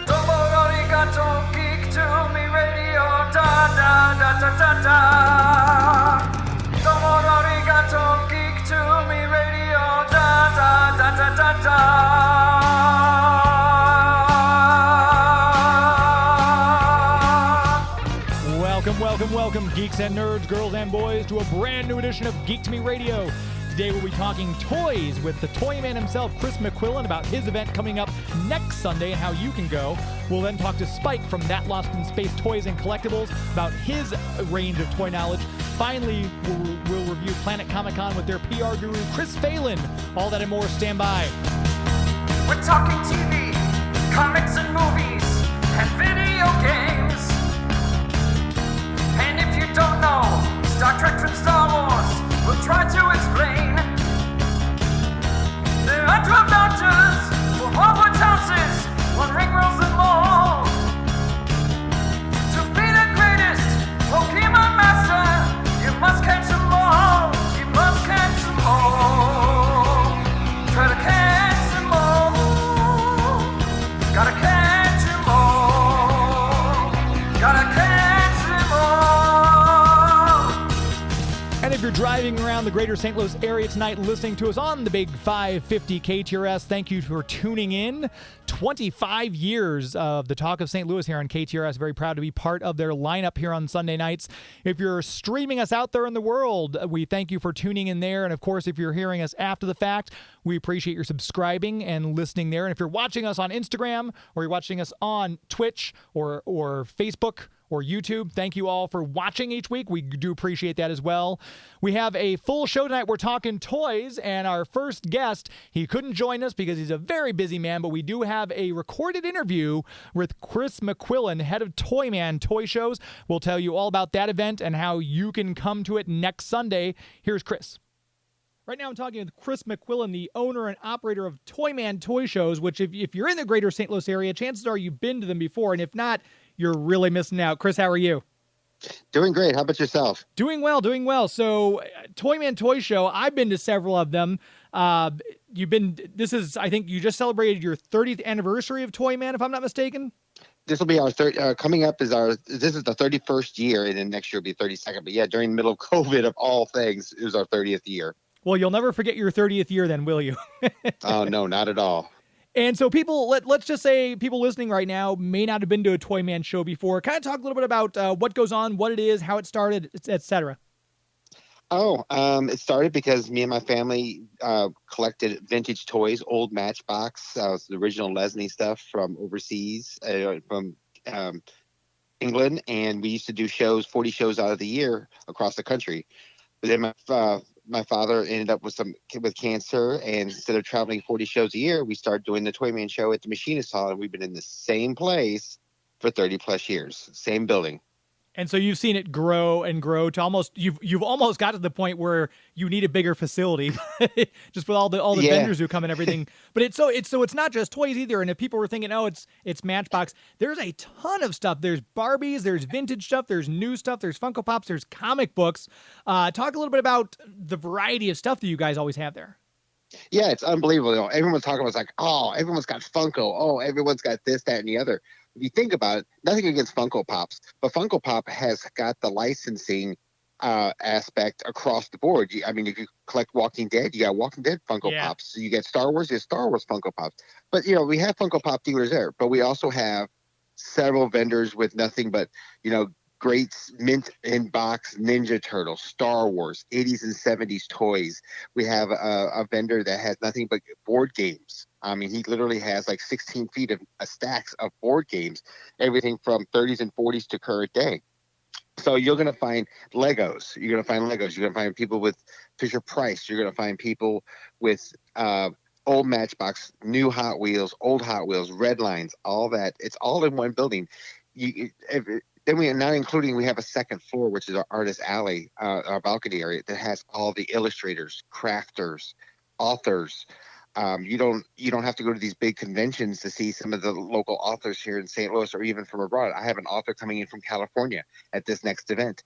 Domo arigato, geek to me radio, da da da da da da. Domo arigato, geek to me radio, da da da da da da. Welcome, geeks and nerds, girls and boys, to a brand new edition of Geek to Me Radio. Today we'll be talking toys with the ToyMan himself, Chris McQuillen, about his event coming up next Sunday and how you can go. We'll then talk to Spike from That Lost in Space Toys and Collectibles about his range of toy knowledge. Finally, we'll review Planet Comicon with their PR guru, Chris Phelan. All that and more, stand by. We're talking TV, comics and movies, and video games. And if you don't know Star Trek from Star Wars, we'll try to explain. There are 12 doctors for Hogwarts houses, one ring rules them all. To be the greatest Pokemon master, you must catch them all. You must catch them all. Try to catch them all. Gotta catch them all. Gotta catch them all. And if you're driving around the greater St. Louis area tonight listening to us on the big 550 KTRS, thank you for tuning in. 25 years of the Talk of St. Louis here on KTRS. Very proud to be part of their lineup here on Sunday nights. If you're streaming us out there in the world, we thank you for tuning in there. And of course, if you're hearing us after the fact, we appreciate your subscribing and listening there. And if you're watching us on Instagram or you're watching us on Twitch or Facebook, or YouTube, thank you all for watching each week. We do appreciate that as well. We have a full show tonight. We're talking toys, and our first guest, he couldn't join us because he's a very busy man, but we do have a recorded interview with Chris McQuillen, head of ToyMan Toy Shows. We'll tell you all about that event and how you can come to it next Sunday. Here's Chris. Right now I'm talking with Chris McQuillen, the owner and operator of ToyMan Toy Shows, which if you're in the greater St. Louis area, chances are you've been to them before, and if not, you're really missing out. Chris, how are you? Doing great. How about yourself? Doing well. So, ToyMan Toy Show, I've been to several of them. I think you just celebrated your 30th anniversary of ToyMan, if I'm not mistaken. This will be our third, coming up this is the 31st year, and then next year will be 32nd. But yeah, during the middle of COVID of all things, it was our 30th year. Well, you'll never forget your 30th year then, will you? Oh, no, not at all. And so people, let's just say people listening right now may not have been to a ToyMan show before. Kind of talk a little bit about what goes on, what it is, how it started, etc. It started because me and my family collected vintage toys, old Matchbox, the original Lesney stuff from overseas, from England, and we used to do 40 shows out of the year across the country. But then my father ended up with cancer, and instead of traveling 40 shows a year, we started doing the ToyMan Show at the Machinists Hall, and we've been in the same place for 30 plus years, same building. And so you've seen it grow and grow to almost you've almost got to the point where you need a bigger facility, just with all the vendors who come and everything. But it's not just toys either. And if people were thinking, oh, it's Matchbox, there's a ton of stuff. There's Barbies, there's vintage stuff, there's new stuff, there's Funko Pops, there's comic books. Talk a little bit about the variety of stuff that you guys always have there. Yeah, it's unbelievable. Everyone's talking about, it's like, oh, everyone's got Funko. Oh, everyone's got this, that, and the other. If you think about it, nothing against Funko Pops, but Funko Pop has got the licensing aspect across the board. I mean, if you collect Walking Dead, you got Walking Dead Funko Pops. So you get Star Wars, you have Star Wars Funko Pops. But, we have Funko Pop dealers there, but we also have several vendors with nothing but, great mint in box Ninja Turtles, Star Wars, 80s and 70s toys. We have a vendor that has nothing but board games. I mean, he literally has like 16 feet of stacks of board games, everything from 30s and 40s to current day. So you're going to find Legos. You're going to find people with Fisher Price. You're going to find people with old Matchbox, new Hot Wheels, old Hot Wheels, Red Lines, all that. It's all in one building. Then we have a second floor, which is our artist alley, our balcony area that has all the illustrators, crafters, authors. You don't have to go to these big conventions to see some of the local authors here in St. Louis or even from abroad. I have an author coming in from California at this next event.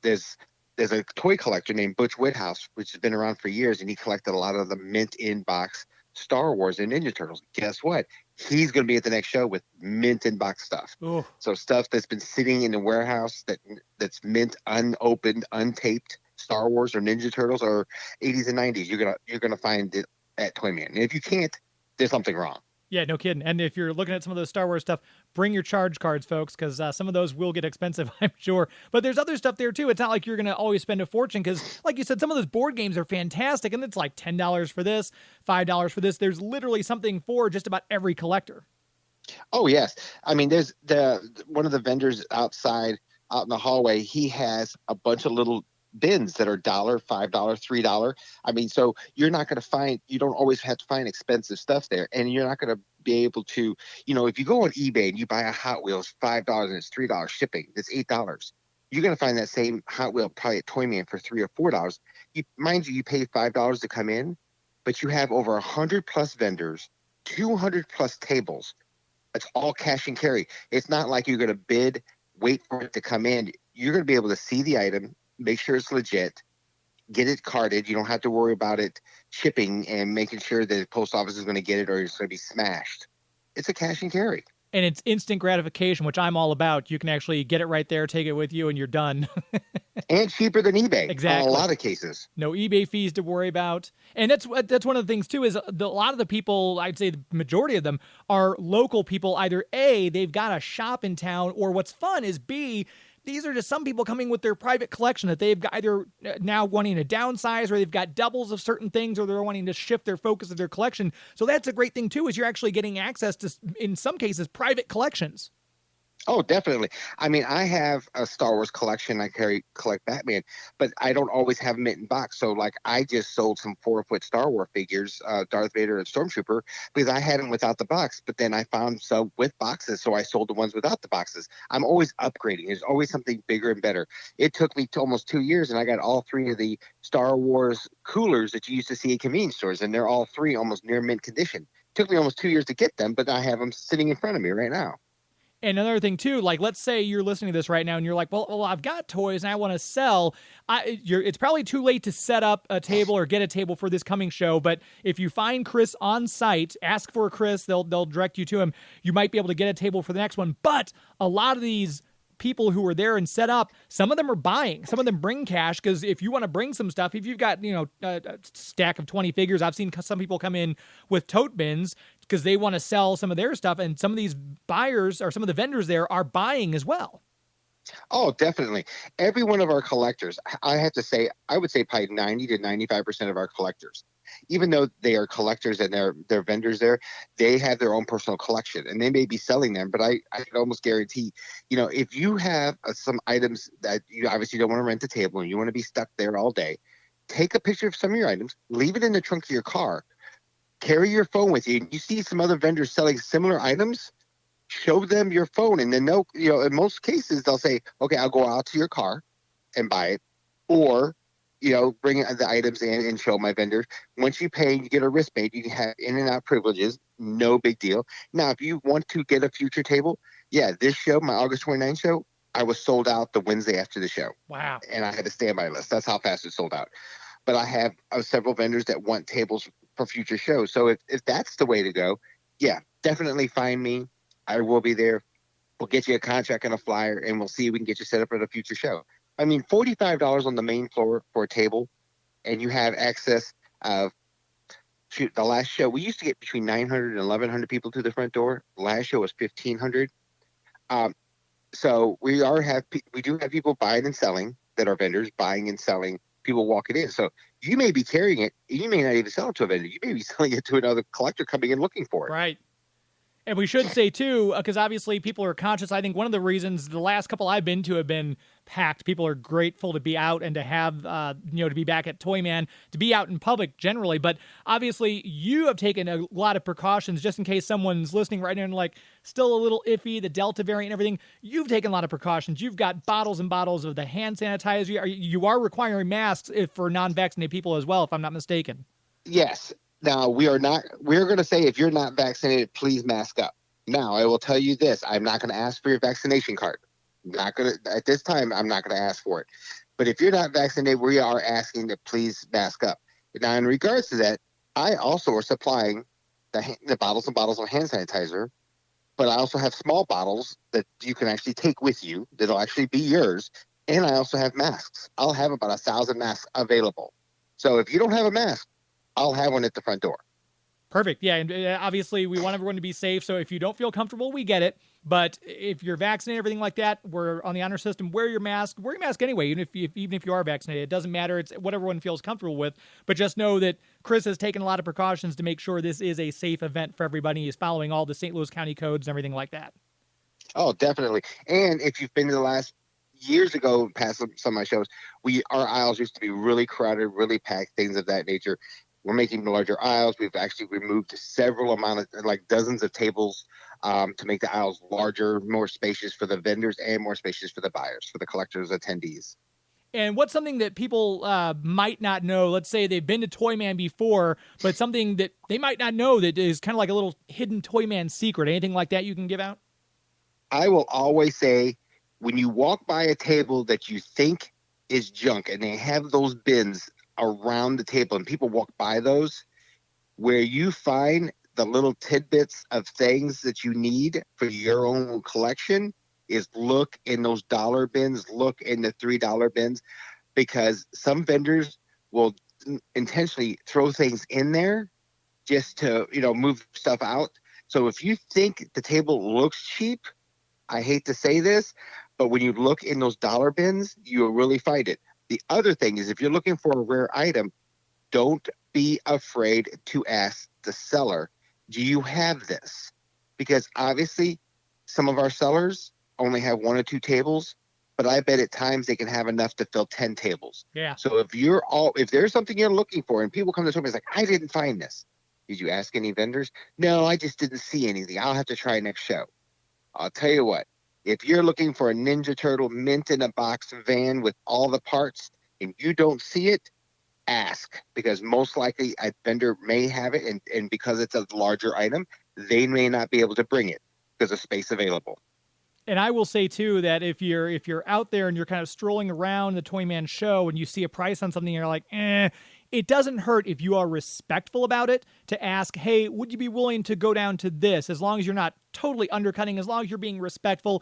There's a toy collector named Butch Whithouse, which has been around for years, and he collected a lot of the mint in box Star Wars and Ninja Turtles. Guess what? He's going to be at the next show with mint in box stuff. Ooh. So stuff that's been sitting in the warehouse that's mint, unopened, untaped, Star Wars or Ninja Turtles or 80s and 90s. You're gonna find it at ToyMan. And if you can't, there's something wrong. Yeah, no kidding. And if you're looking at some of those Star Wars stuff, bring your charge cards, folks, because some of those will get expensive, I'm sure. But there's other stuff there, too. It's not like you're going to always spend a fortune because, like you said, some of those board games are fantastic, and it's like $10 for this, $5 for this. There's literally something for just about every collector. Oh, yes. I mean, there's one of the vendors outside, out in the hallway, he has a bunch of little bins that are $1, $5, $3. I mean, so you don't always have to find expensive stuff there, and you're not going to be able to, if you go on eBay and you buy a Hot Wheels $5 and it's $3 shipping, that's $8. You're going to find that same Hot Wheel probably at ToyMan for $3 or $4. Mind you, you pay $5 to come in, but you have over 100 plus vendors, 200 plus tables. It's all cash and carry. It's not like you're going to bid, wait for it to come in. You're going to be able to see the item, make sure it's legit, get it carded. You don't have to worry about it shipping and making sure that the post office is going to get it or it's going to be smashed. It's a cash and carry. And it's instant gratification, which I'm all about. You can actually get it right there, take it with you, and you're done. And cheaper than eBay. Exactly. In a lot of cases. No eBay fees to worry about. And that's one of the things, too, is a lot of the people, I'd say the majority of them, are local people. Either A, they've got a shop in town, or what's fun is B, these are just some people coming with their private collection that they've got either now wanting to downsize or they've got doubles of certain things or they're wanting to shift their focus of their collection. So that's a great thing, too, is you're actually getting access to, in some cases, private collections. Oh, definitely. I mean, I have a Star Wars collection. I collect Batman, but I don't always have them in box. So, like, I just sold some 4-foot Star Wars figures, Darth Vader and Stormtrooper, because I had them without the box. But then I found some with boxes, so I sold the ones without the boxes. I'm always upgrading. There's always something bigger and better. It took me almost 2 years, and I got all 3 of the Star Wars coolers that you used to see at convenience stores, and they're all 3 almost near mint condition. It took me almost 2 years to get them, but I have them sitting in front of me right now. And another thing, too, like, let's say you're listening to this right now and you're like, well, I've got toys and I want to sell. It's probably too late to set up a table or get a table for this coming show. But if you find Chris on site, ask for Chris. They'll direct you to him. You might be able to get a table for the next one. But a lot of these people who are there and set up, some of them are buying. Some of them bring cash because if you want to bring some stuff, if you've got, a stack of 20 figures, I've seen some people come in with tote bins because they want to sell some of their stuff. And some of these buyers or some of the vendors there are buying as well. Oh, definitely. Every one of our collectors, I have to say, I would say probably 90 to 95% of our collectors, even though they are collectors and they're vendors there, they have their own personal collection and they may be selling them. But I can almost guarantee, if you have some items that you obviously don't want to rent a table and you want to be stuck there all day, take a picture of some of your items, leave it in the trunk of your car, carry your phone with you. You see some other vendors selling similar items, show them your phone. And then in most cases, they'll say, okay, I'll go out to your car and buy it. Or, bring the items in and show my vendor. Once you pay, you get a wristband. You can have in and out privileges. No big deal. Now, if you want to get a future table, this show, my August 29th show, I was sold out the Wednesday after the show. Wow. And I had a standby list. That's how fast it sold out. But I have several vendors that want tables for future shows. So if that's the way to go, definitely find me. I will be there. We'll get you a contract and a flyer, and we'll see if we can get you set up at a future show. I mean, $45 on the main floor for a table, and you have access of the last show. We used to get between 900 and 1,100 people to the front door. The last show was 1,500. So we do have people buying and selling that are vendors, buying and selling, people walking in. So you may be carrying it. You may not even sell it to a vendor. You may be selling it to another collector coming in looking for it. Right. And we should say, too, because obviously people are conscious. I think one of the reasons the last couple I've been to have been packed. People are grateful to be out and to have, to be back at ToyMan, to be out in public generally. But obviously you have taken a lot of precautions just in case someone's listening right now and like still a little iffy, the Delta variant and everything. You've taken a lot of precautions. You've got bottles and bottles of the hand sanitizer. You are requiring masks for non-vaccinated people as well, if I'm not mistaken. Yes. Now, we're going to say if you're not vaccinated, please mask up. Now, I will tell you this. I'm not going to ask for your vaccination card. At this time, I'm not going to ask for it. But if you're not vaccinated, we are asking to please mask up. Now, in regards to that, I also are supplying the bottles and bottles of hand sanitizer, but I also have small bottles that you can actually take with you that'll actually be yours. And I also have masks. I'll have about 1,000 masks available. So if you don't have a mask, I'll have one at the front door. Perfect. Yeah, and obviously we want everyone to be safe, so if you don't feel comfortable, we get it. But if you're vaccinated, everything like that, we're on the honor system. Wear your mask. Wear your mask anyway, even if you are vaccinated. It doesn't matter. It's what everyone feels comfortable with. But just know that Chris has taken a lot of precautions to make sure this is a safe event for everybody. He's following all the St. Louis County codes and everything like that. Oh, definitely. And if you've been to the last years ago, past some of my shows, our aisles used to be really crowded, really packed, things of that nature. We're making larger aisles. We've actually removed several like dozens of tables to make the aisles larger, more spacious for the vendors and more spacious for the buyers, for the collectors, attendees. And what's something that people might not know? Let's say they've been to ToyMan before, but something that they might not know that is kind of like a little hidden ToyMan secret. Anything like that you can give out? I will always say, when you walk by a table that you think is junk and they have those bins around the table and people walk by those, where you find the little tidbits of things that you need for your own collection is look in those dollar bins, look in the $3 bins, because some vendors will intentionally throw things in there just to, move stuff out. So if you think the table looks cheap, I hate to say this, but when you look in those dollar bins, you'll really find it. The other thing is, if you're looking for a rare item, don't be afraid to ask the seller, do you have this? Because obviously some of our sellers only have 1 or 2 tables, but I bet at times they can have enough to fill 10 tables. Yeah. So if there's something you're looking for and people come to me and it's like, I didn't find this. Did you ask any vendors? No, I just didn't see anything. I'll have to try next show. I'll tell you what, if you're looking for a Ninja Turtle mint in a box van with all the parts and you don't see it, ask, because most likely a vendor may have it, and because it's a larger item, they may not be able to bring it because of space available. And I will say too that if you're out there and you're kind of strolling around the ToyMan Show and you see a price on something and you're like, it doesn't hurt if you are respectful about it to ask, hey, would you be willing to go down to this? As long as you're not totally undercutting, as long as you're being respectful.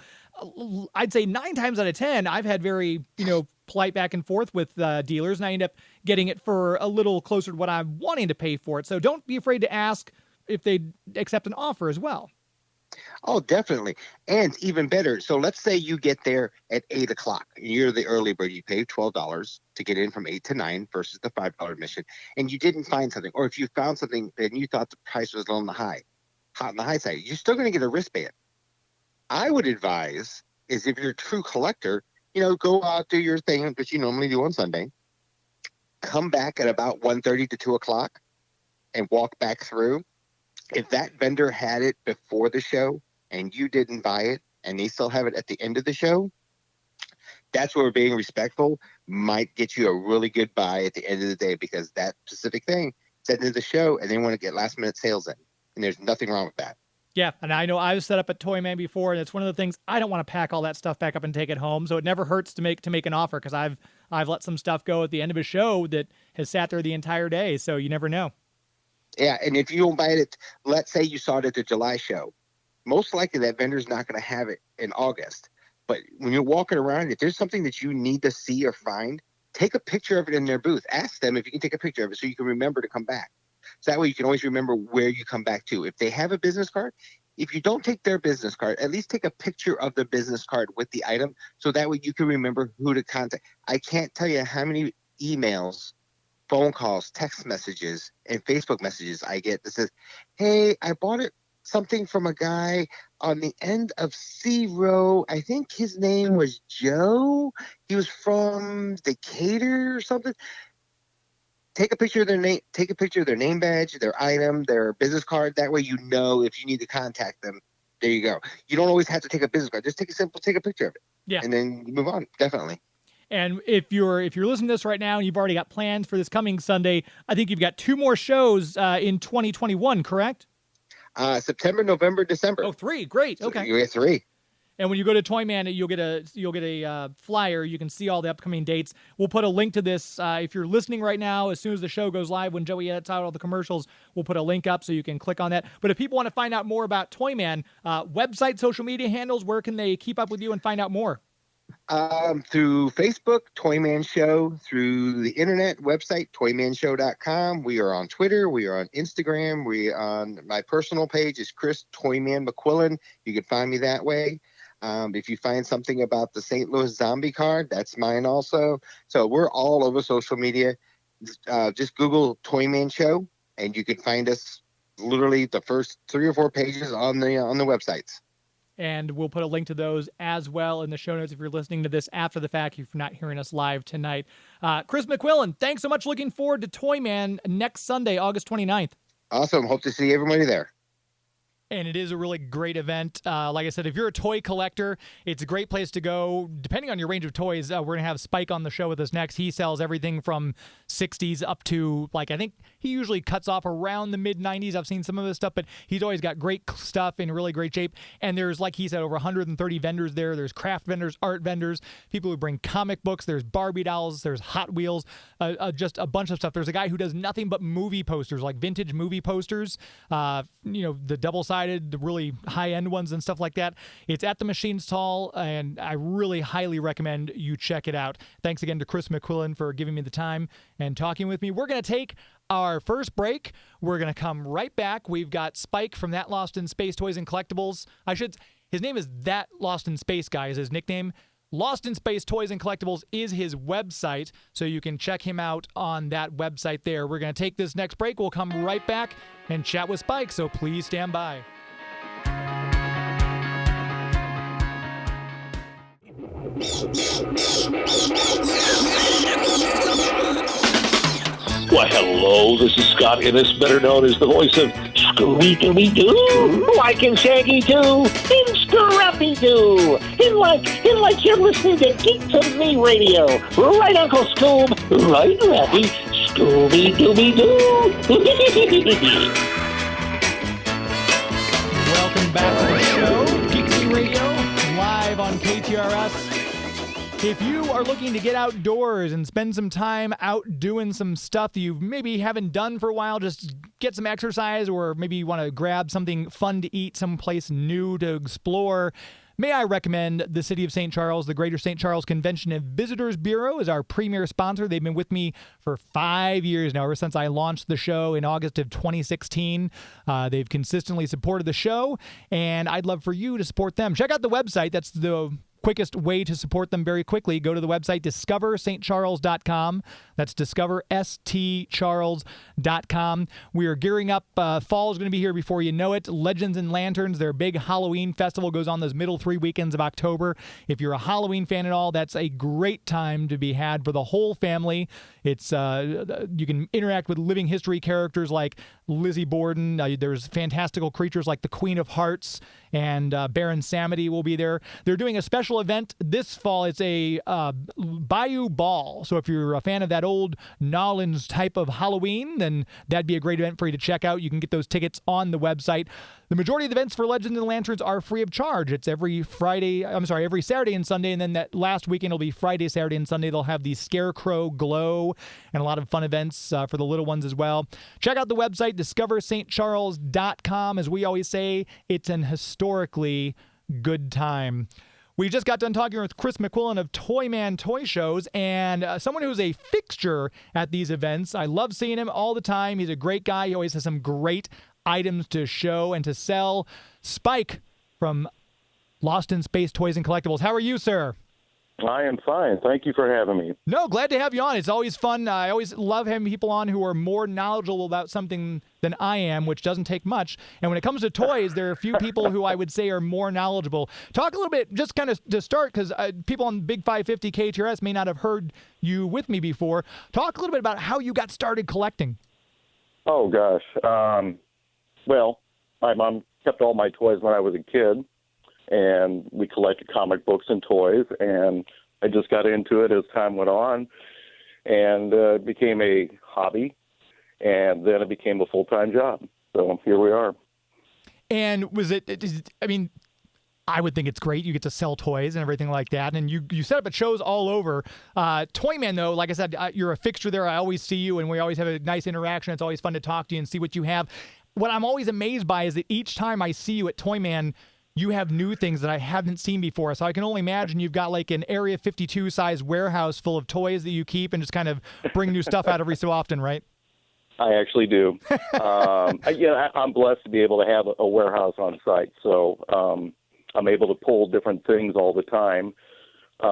I'd say 9 times out of 10, I've had very, polite back and forth with dealers, and I end up getting it for a little closer to what I'm wanting to pay for it. So don't be afraid to ask if they accept an offer as well. Oh, definitely. And even better. So let's say you get there at 8 o'clock. You're the early bird. You pay $12 to get in from 8 to 9 versus the $5 admission. And you didn't find something. Or if you found something and you thought the price was on the high side, you're still going to get a wristband. I would advise is if you're a true collector, go out, do your thing that you normally do on Sunday. Come back at about 1:30 to 2 o'clock and walk back through. If that vendor had it before the show and you didn't buy it and they still have it at the end of the show, that's where being respectful might get you a really good buy at the end of the day, because that specific thing is at the end of the show and they want to get last minute sales in. And there's nothing wrong with that. Yeah, and I know I've set up at ToyMan before, and it's one of the things I don't want to pack all that stuff back up and take it home. So it never hurts to make an offer, because I've let some stuff go at the end of a show that has sat there the entire day. So you never know. Yeah, and if you don't buy it, let's say you saw it at the July show, most likely that vendor's not going to have it in August. But when you're walking around, if there's something that you need to see or find, take a picture of it in their booth. Ask them if you can take a picture of it so you can remember to come back. So that way you can always remember where you come back to. If they have a business card, if you don't take their business card, at least take a picture of the business card with the item, so that way you can remember who to contact. I can't tell you how many emails, phone calls, text messages, and Facebook messages I get that says, hey, I bought something from a guy on the end of C row. I think his name was Joe. He was from Decatur or something. Take a picture of their name, take a picture of their name badge, their item, their business card. That way, if you need to contact them, there you go. You don't always have to take a business card. Just take a picture of it. Yeah. And then you move on. Definitely. And if you're listening to this right now and you've already got plans for this coming Sunday, I think you've got 2 more shows in 2021, correct? September, November, December. Oh, 3. Great. Okay. You have 3. And when you go to ToyMan, you'll get a flyer. You can see all the upcoming dates. We'll put a link to this if you're listening right now. As soon as the show goes live, when Joey edits out all the commercials, we'll put a link up so you can click on that. But if people want to find out more about ToyMan, website, social media handles, where can they keep up with you and find out more? Through Facebook, ToyMan Show. Through the internet website, ToyManShow.com. We are on Twitter. We are on Instagram. We on my personal page is Chris ToyMan McQuillen. You can find me that way. If you find something about the St. Louis zombie card, that's mine also. So we're all over social media. Just Google ToyMan Show, and you can find us literally the first 3 or 4 pages on the websites. And we'll put a link to those as well in the show notes if you're listening to this after the fact, if you're not hearing us live tonight. Chris McQuillen, thanks so much. Looking forward to ToyMan next Sunday, August 29th. Awesome. Hope to see everybody there. And it is a really great event. Like I said, if you're a toy collector, it's a great place to go. Depending on your range of toys, we're going to have Spike on the show with us next. He sells everything from 60s up to, I think he usually cuts off around the mid-90s. I've seen some of this stuff, but he's always got great stuff in really great shape. And there's, like he said, over 130 vendors there. There's craft vendors, art vendors, people who bring comic books. There's Barbie dolls. There's Hot Wheels, just a bunch of stuff. There's a guy who does nothing but movie posters, like vintage movie posters, the double-sided, the really high-end ones and stuff like that. It's at the Machinists Hall, and I really highly recommend you check it out. Thanks again to Chris McQuillen for giving me the time and talking with me. We're going to take our first break. We're going to come right back. We've got Spike from That Lost in Space Toys and Collectibles. His name is That Lost in Space Guy is his nickname. Lost in Space Toys and Collectibles is his website, so you can check him out on that website there. We're going to take this next break. We'll come right back and chat with Spike, so please stand by. Why, hello, this is Scott Innes, better known as the voice of Scooby-Dooby-Doo, like in Shaggy Doo, in Scrappy-Doo, in like you're listening to Geek to Me Radio. Right, Uncle Scoob? Right, Rappy? Scooby-Dooby-Doo. Welcome back to the show, Geek to Me Radio, live on KTRS. If you are looking to get outdoors and spend some time out doing some stuff that you maybe haven't done for a while, just get some exercise, or maybe you want to grab something fun to eat, someplace new to explore, may I recommend the City of St. Charles. The Greater St. Charles Convention and Visitors Bureau is our premier sponsor. They've been with me for 5 years now, ever since I launched the show in August of 2016. They've consistently supported the show, and I'd love for you to support them. Check out the website. That's the quickest way to support them very quickly. Go to the website, discoverstcharles.com. That's discoverstcharles.com. We are gearing up. Fall is going to be here before you know it. Legends and Lanterns, their big Halloween festival, goes on those middle 3 weekends of October. If you're a Halloween fan at all, that's a great time to be had for the whole family. It's you can interact with living history characters like Lizzie Borden. There's fantastical creatures like the Queen of Hearts, and Baron Samedi will be there. They're doing a special event this fall. It's a Bayou Ball. So if you're a fan of that old Nolans type of Halloween, then that'd be a great event for you to check out. You can get those tickets on the website. The majority of the events for Legends and Lanterns are free of charge. It's every Saturday and Sunday, and then that last weekend will be Friday, Saturday, and Sunday. They'll have the Scarecrow Glow and a lot of fun events for the little ones as well. Check out the website, discoverstcharles.com. As we always say, it's an historically good time. We just got done talking with Chris McQuillen of ToyMan Toy Shows, and someone who's a fixture at these events. I love seeing him all the time. He's a great guy. He always has some great items to show and to sell. Spike from Lost in Space Toys and Collectibles. How are you, sir? I am fine. Thank you for having me. No, glad to have you on. It's always fun. I always love having people on who are more knowledgeable about something than I am, which doesn't take much. And when it comes to toys, there are a few people who I would say are more knowledgeable. Talk a little bit, just kind of to start, because people on Big 550 KTRS may not have heard you with me before. Talk a little bit about how you got started collecting. Oh, gosh. Well, my mom kept all my toys when I was a kid, and we collected comic books and toys, and I just got into it as time went on, and it became a hobby, and then it became a full-time job. So here we are. And was it, I would think it's great. You get to sell toys and everything like that. And you set up at shows all over. ToyMan, though, like I said, you're a fixture there. I always see you, and we always have a nice interaction. It's always fun to talk to you and see what you have. What I'm always amazed by is that each time I see you at ToyMan, you have new things that I haven't seen before. So I can only imagine you've got like an Area 52 size warehouse full of toys that you keep and just kind of bring new stuff out every so often, right? I actually do. I'm blessed to be able to have a warehouse on site. So I'm able to pull different things all the time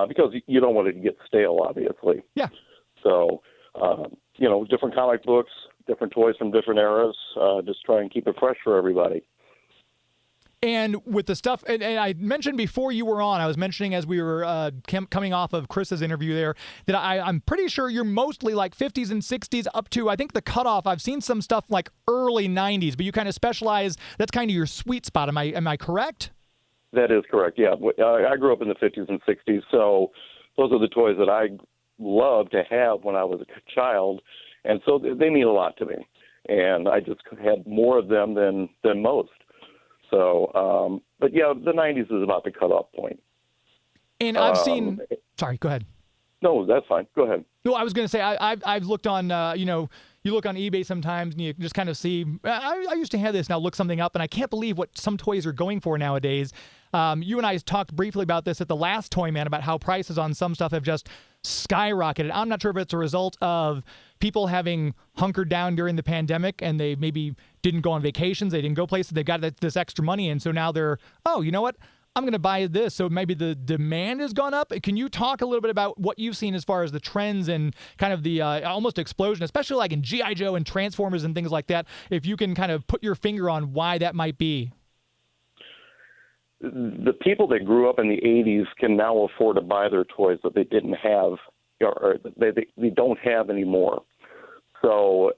because you don't want it to get stale, obviously. Yeah. So, different comic books, different toys from different eras, just try and keep it fresh for everybody. And with the stuff, and I mentioned before you were on, I was mentioning as we were coming off of Chris's interview there, that I'm pretty sure you're mostly like 50s and 60s up to, I think the cutoff, I've seen some stuff like early 90s, but you kind of specialize, that's kind of your sweet spot. Am I correct? That is correct, yeah. I grew up in the 50s and 60s, so those are the toys that I loved to have when I was a child, and so they mean a lot to me. And I just had more of them than most. So, but yeah, the 90s is about the cutoff point. And I've seen, sorry, go ahead. No, that's fine. Go ahead. No, I was going to say, I've looked on, you look on eBay sometimes and you just kind of see, I used to have this, now look something up, and I can't believe what some toys are going for nowadays. You and I talked briefly about this at the last ToyMan about how prices on some stuff have just skyrocketed. I'm not sure if it's a result of people having hunkered down during the pandemic and they maybe didn't go on vacations, they didn't go places, they got this extra money, and so now they're, oh, you know what? I'm going to buy this. So maybe the demand has gone up. Can you talk a little bit about what you've seen as far as the trends and kind of the almost explosion, especially like in G.I. Joe and Transformers and things like that, if you can kind of put your finger on why that might be? The people that grew up in the 80s can now afford to buy their toys that they didn't have or they don't have anymore. So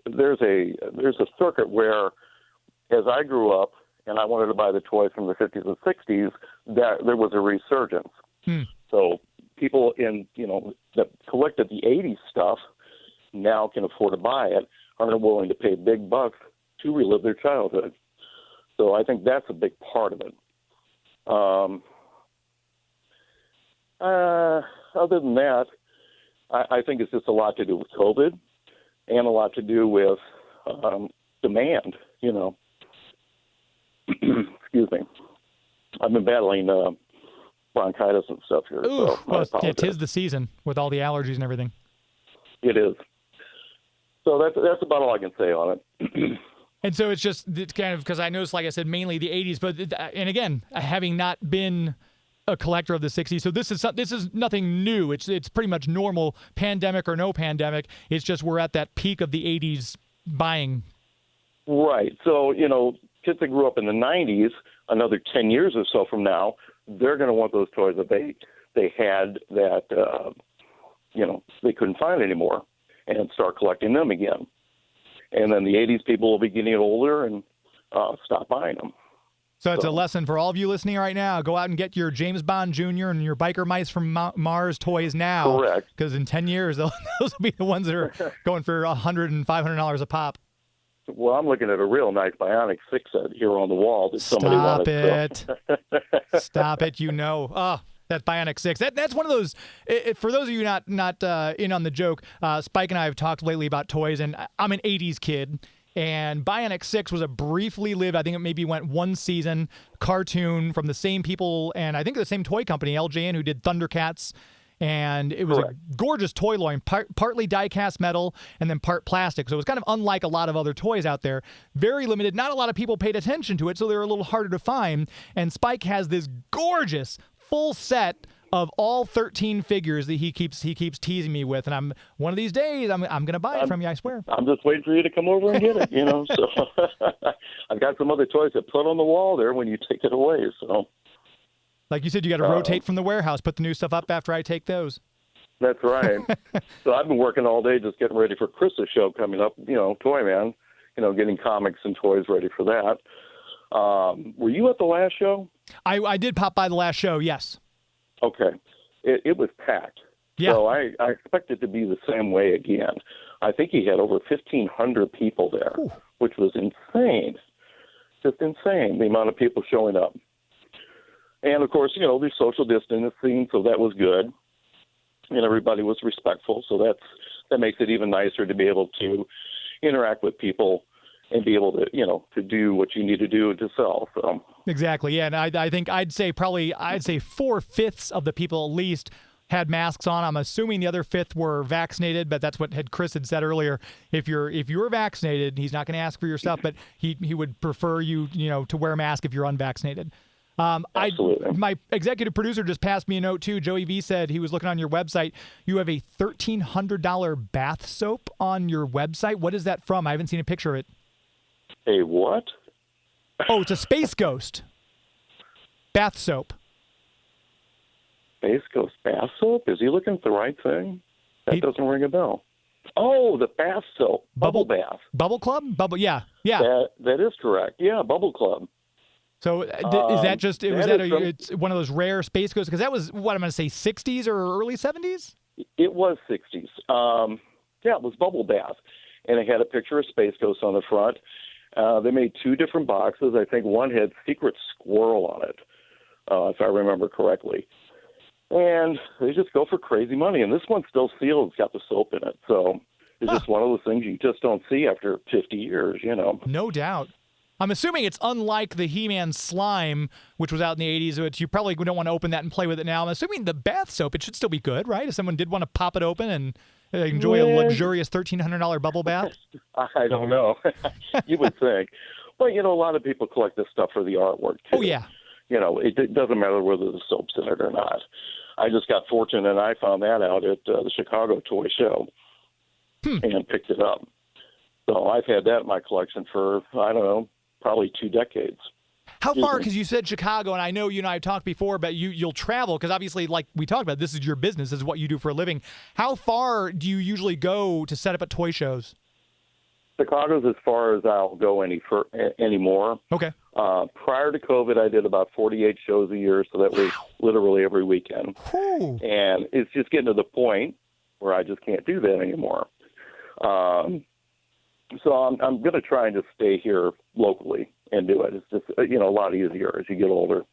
there's a circuit where, as I grew up, and I wanted to buy the toys from the 50s and 60s, that there was a resurgence. So people that collected the 80s stuff now can afford to buy it, aren't willing to pay big bucks to relive their childhood. So I think that's a big part of it. Other than that, I think it's just a lot to do with COVID and a lot to do with demand, Excuse me. I've been battling bronchitis and stuff here. Ooh, so well, yeah, 'tis the season with all the allergies and everything. It is. So that's about all I can say on it. And so it's kind of, because I noticed, like I said, mainly the 80s, but, and again, having not been a collector of the 60s, so this is nothing new. It's pretty much normal, pandemic or no pandemic. It's just we're at that peak of the 80s buying. Right. So, kids that grew up in the 90s, another 10 years or so from now, they're going to want those toys that they had that, they couldn't find anymore and start collecting them again. And then the 80s people will be getting older and stop buying them. So it's a lesson for all of you listening right now. Go out and get your James Bond Jr. and your Biker Mice from Mars toys now. Correct. Because in 10 years, those will be the ones that are going for $100 and $500 a pop. Well, I'm looking at a real nice Bionic 6 set here on the wall that somebody wanted. Stop it. Stop it. Oh, that Bionic 6. That's one of those, for those of you not in on the joke, Spike and I have talked lately about toys, and I'm an 80s kid, and Bionic 6 was a briefly lived, I think it maybe went one season, cartoon from the same people, and I think the same toy company, LJN, who did Thundercats. And it was Correct. a gorgeous toy line, partly die-cast metal and then part plastic. So it was kind of unlike a lot of other toys out there. Very limited. Not a lot of people paid attention to it, so they were a little harder to find. And Spike has this gorgeous full set of all 13 figures that he keeps teasing me with. And one of these days, I'm going to buy it from you, I swear. I'm just waiting for you to come over and get it, So I've got some other toys to put on the wall there when you take it away, so... Like you said, you got to rotate from the warehouse, put the new stuff up after I take those. That's right. So I've been working all day just getting ready for Chris's show coming up, ToyMan, getting comics and toys ready for that. Were you at the last show? I did pop by the last show, yes. Okay. It was packed. Yeah. So I expect it to be the same way again. I think he had over 1,500 people there, which was insane. just insane, the amount of people showing up. And, of course, there's social distancing, so that was good. And everybody was respectful, so that makes it even nicer to be able to interact with people and be able to, to do what you need to do to sell. So. Exactly, yeah, and I think I'd say 4/5 of the people at least had masks on. I'm assuming the other fifth were vaccinated, but that's what Chris had said earlier. If you're vaccinated, he's not going to ask for your stuff, but he would prefer you to wear a mask if you're unvaccinated. Absolutely. My executive producer just passed me a note too. Joey V said he was looking on your website. You have a $1,300 bath soap on your website. What is that from? I haven't seen a picture of it. A what? Oh, it's a Space Ghost bath soap. Space Ghost bath soap? Is he looking at the right thing? That doesn't ring a bell. Oh, the bath soap. Bubble bath. Bubble Club? Yeah. That is correct. Yeah, Bubble Club. So is that just, it's one of those rare Space Ghosts? Because that was, what I'm going to say, 60s or early 70s? It was 60s. It was Bubble Bath. And it had a picture of Space Ghost on the front. They made 2 different boxes. I think one had Secret Squirrel on it, if I remember correctly. And they just go for crazy money. And this one's still sealed. It's got the soap in it. So it's just one of those things you just don't see after 50 years, No doubt. I'm assuming it's unlike the He-Man slime, which was out in the 80s, which you probably don't want to open that and play with it now. I'm assuming the bath soap, it should still be good, right? If someone did want to pop it open and enjoy a luxurious $1,300 bubble bath? I don't know. You would think. But, a lot of people collect this stuff for the artwork, too. Oh, yeah. It doesn't matter whether the soap's in it or not. I just got fortunate, and I found that out at the Chicago Toy Show and picked it up. So I've had that in my collection for, I don't know, probably 2 decades. How far, because you said Chicago, and I know you and I have talked before, but you'll travel, because obviously, like we talked about, this is your business, this is what you do for a living. How far do you usually go to set up at toy shows? Chicago's as far as I'll go anymore. Okay. Prior to COVID, I did about 48 shows a year, so that was literally every weekend. Ooh. And it's just getting to the point where I just can't do that anymore. So I'm going to try and just stay here locally and do it. It's just, a lot easier as you get older.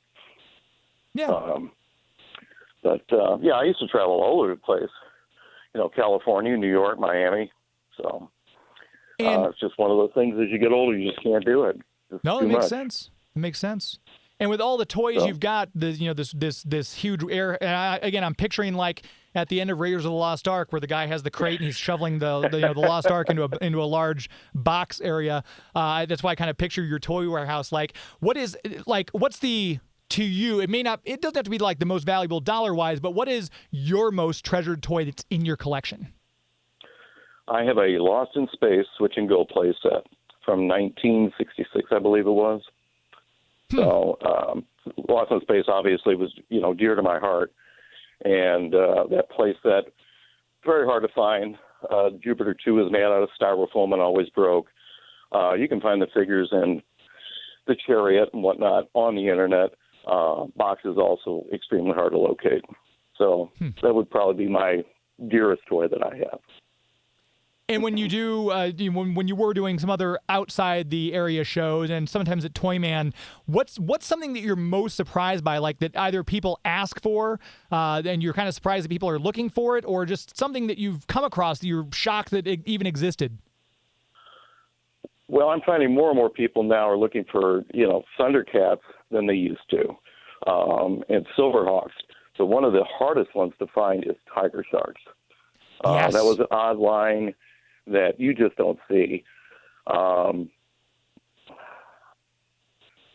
Yeah. I used to travel all over the place, California, New York, Miami. So it's just one of those things as you get older, you just can't do it. No, it makes sense. It makes sense. And with all the toys you've got, this huge air. And again, I'm picturing like at the end of Raiders of the Lost Ark, where the guy has the crate and he's shoveling the Lost Ark into a large box area. That's why I kind of picture your toy warehouse. What's the, to you? It doesn't have to be like the most valuable dollar-wise, but what is your most treasured toy that's in your collection? I have a Lost in Space Switch and Go play set from 1966, I believe it was. So Lost in Space obviously was, dear to my heart. And that play set, very hard to find. Jupiter 2 is made out of styrofoam and always broke. You can find the figures and the chariot and whatnot on the internet. Boxes also extremely hard to locate. So that would probably be my dearest toy that I have. And when you do, when you were doing some other outside the area shows, and sometimes at ToyMan, what's something that you're most surprised by, like that either people ask for, and you're kind of surprised that people are looking for it, or just something that you've come across that you're shocked that it even existed? Well, I'm finding more and more people now are looking for, Thundercats than they used to, and Silverhawks. So one of the hardest ones to find is Tiger Sharks. Yes. That was an odd line that you just don't see. Other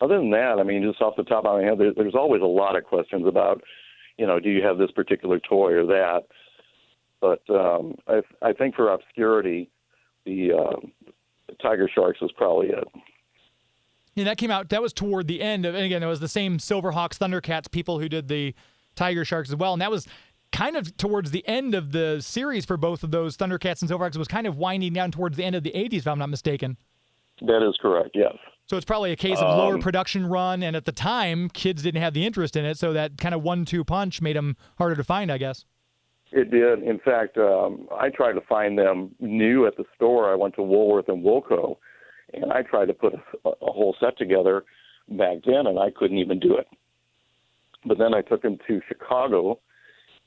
than that, just off the top of my head, there's always a lot of questions about, do you have this particular toy or that? But I think for obscurity, the Tiger Sharks was probably it. Yeah, that came out, that was toward the end of, and again, it was the same Silverhawks, Thundercats people who did the Tiger Sharks as well, and that was kind of towards the end of the series for both of those. Thundercats and Silverhawks was kind of winding down towards the end of the 80s, if I'm not mistaken. That is correct, yes. So it's probably a case of lower production run, and at the time, kids didn't have the interest in it, so that kind of 1-2 punch made them harder to find, I guess. It did. In fact, I tried to find them new at the store. I went to Woolworth and Woolco, And I tried to put a whole set together back then, and I couldn't even do it. But then I took him to Chicago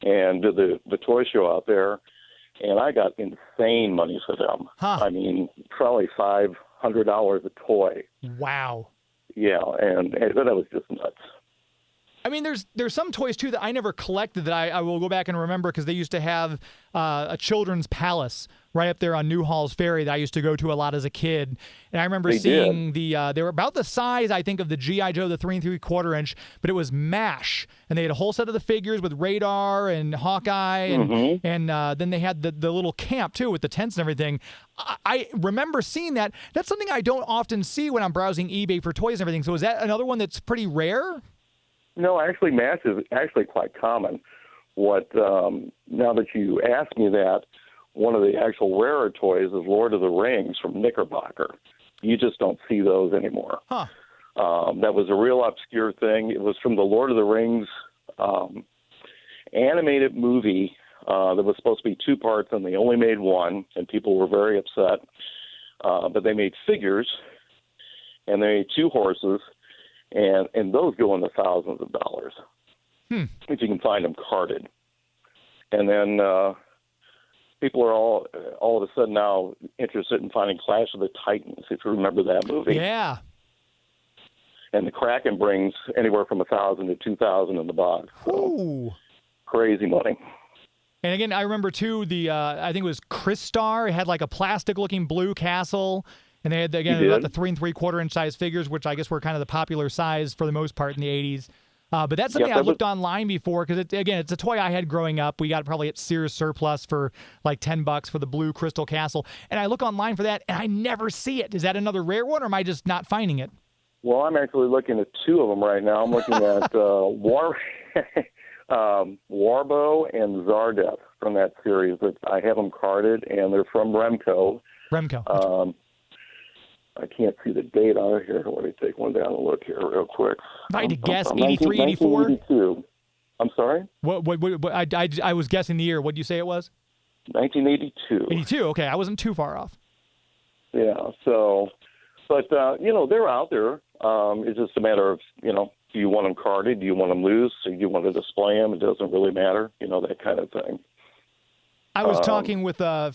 and did the toy show out there, and I got insane money for them. Huh. I mean, probably $500 a toy. Wow. Yeah, and that was just nuts. I mean, there's some toys, too, that I never collected that I will go back and remember because they used to have a children's palace right up there on Newhall's Ferry that I used to go to a lot as a kid. And I remember seeing they were about the size, I think, of the G.I. Joe, the 3 3/4 inch, but it was MASH. And they had a whole set of the figures with Radar and Hawkeye. And, then they had the little camp, too, with the tents and everything. I remember seeing that. That's something I don't often see when I'm browsing eBay for toys and everything. So is that another one that's pretty rare? No, actually, MASH is actually quite common. What now that you ask me that, one of the actual rarer toys is Lord of the Rings from Knickerbocker. You just don't see those anymore. Huh. That was a real obscure thing. It was from the Lord of the Rings animated movie that was supposed to be 2 parts, and they only made 1, and people were very upset. But they made figures, and they made 2 horses, and those go in the thousands of dollars if you can find them carded. And then people are all of a sudden now interested in finding Clash of the Titans, if you remember that movie. Yeah. And the Kraken brings anywhere from $1,000 to $2,000 in the box. So Ooh. crazy money. And again, I remember, too, I think it was Chris Star. It had like a plastic-looking blue castle. And they had, again, about the 3 3/4 inch size figures, which I guess were kind of the popular size for the most part in the 80s. But that's something I looked online before because, it's a toy I had growing up. We got it probably at Sears Surplus for like $10 for the blue Crystal Castle. And I look online for that, and I never see it. Is that another rare one, or am I just not finding it? Well, I'm actually looking at 2 of them right now. I'm looking at Warbo and Zardev from that series. I have them carded, and they're from Remco. Remco. I can't see the date on it here. Let me take one down and look here real quick. If I had to guess, 83, 84? 1982. I'm sorry? What, I was guessing the year. What did you say it was? 1982. 82, okay. I wasn't too far off. Yeah, so, but, they're out there. It's just a matter of, do you want them carded? Do you want them loose? Do you want to display them? It doesn't really matter, that kind of thing. I was talking with a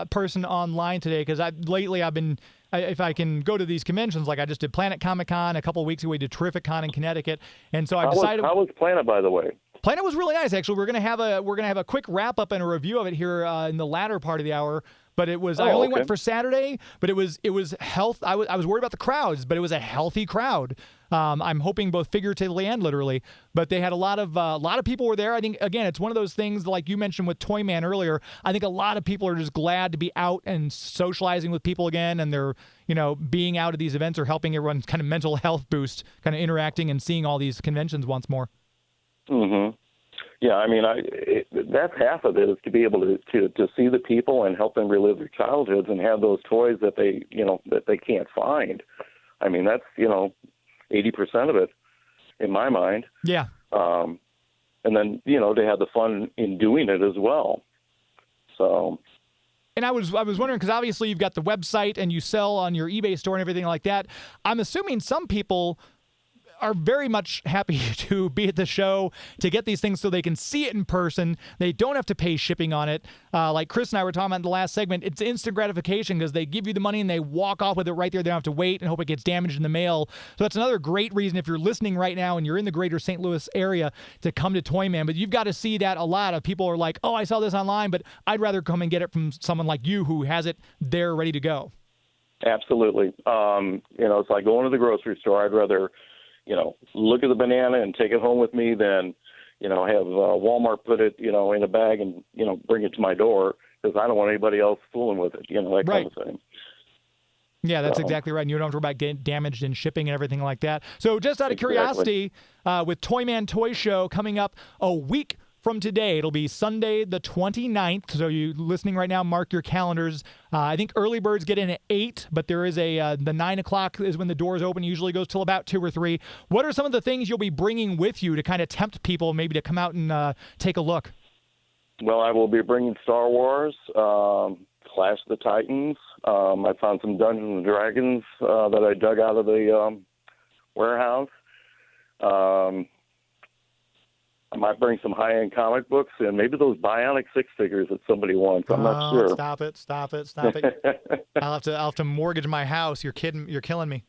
person online today because lately I've been, if I can go to these conventions, like I just did Planet Comicon a couple of weeks ago, we did Terrificon in Connecticut, and so I decided. How was Planet, by the way? Planet was really nice, actually. We're gonna have a quick wrap up and a review of it here in the latter part of the hour. But it was I only went for Saturday, but it was health. I was worried about the crowds, but it was a healthy crowd. I'm hoping both figuratively and literally. But they had a lot of people were there. I think again, it's one of those things like you mentioned with ToyMan earlier. I think a lot of people are just glad to be out and socializing with people again, and they're being out at these events are helping everyone kind of mental health boost, kind of interacting and seeing all these conventions once more. Mm-hmm. Yeah, I mean, that's half of it is to be able to see the people and help them relive their childhoods and have those toys that they can't find. I mean, that's 80% of it in my mind. Yeah. And then to have the fun in doing it as well. So. And I was wondering because obviously you've got the website and you sell on your eBay store and everything like that. I'm assuming some people are very much happy to be at the show to get these things so they can see it in person. They don't have to pay shipping on it. Like Chris and I were talking about in the last segment, it's instant gratification because they give you the money and they walk off with it right there. They don't have to wait and hope it gets damaged in the mail. So that's another great reason if you're listening right now and you're in the greater St. Louis area to come to ToyMan. But you've got to see that a lot of people are like, oh, I saw this online, but I'd rather come and get it from someone like you who has it there ready to go. Absolutely. It's like going to the grocery store. I'd rather look at the banana and take it home with me than, have Walmart put it, in a bag and, bring it to my door because I don't want anybody else fooling with it, that kind of thing. Yeah, that's exactly right. And you don't have to worry about getting damaged in shipping and everything like that. So just out of curiosity, with ToyMan Toy Show coming up a week from today, it'll be Sunday the 29th. So you listening right now, mark your calendars. I think early birds get in at 8, but there is the 9 o'clock is when the doors open. Usually goes till about 2 or 3. What are some of the things you'll be bringing with you to kind of tempt people maybe to come out and take a look? Well, I will be bringing Star Wars, Clash of the Titans, I found some Dungeons and Dragons that I dug out of the warehouse. I might bring some high-end comic books and maybe those Bionic Six figures that somebody wants. I'm not sure. Stop it. I'll have to mortgage my house. You're kidding. You're killing me.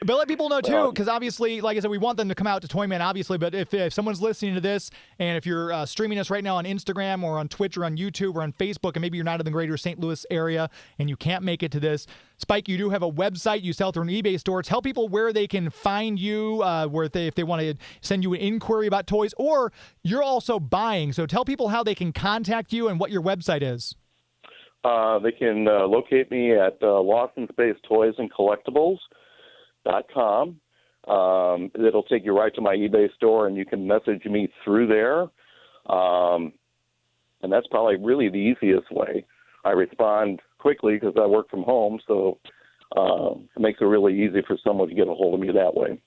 But let people know, too, because obviously, like I said, we want them to come out to ToyMan, obviously, but if someone's listening to this, and if you're streaming us right now on Instagram or on Twitch or on YouTube or on Facebook, and maybe you're not in the greater St. Louis area and you can't make it to this, Spike, you do have a website. You sell through an eBay store. Tell people where they can find you, if they want to send you an inquiry about toys, or you're also buying. So tell people how they can contact you and what your website is. They can locate me at Lost in Space Toys and Collectibles. .com. It'll take you right to my eBay store, and you can message me through there. And that's probably really the easiest way. I respond quickly because I work from home, so it makes it really easy for someone to get a hold of me that way.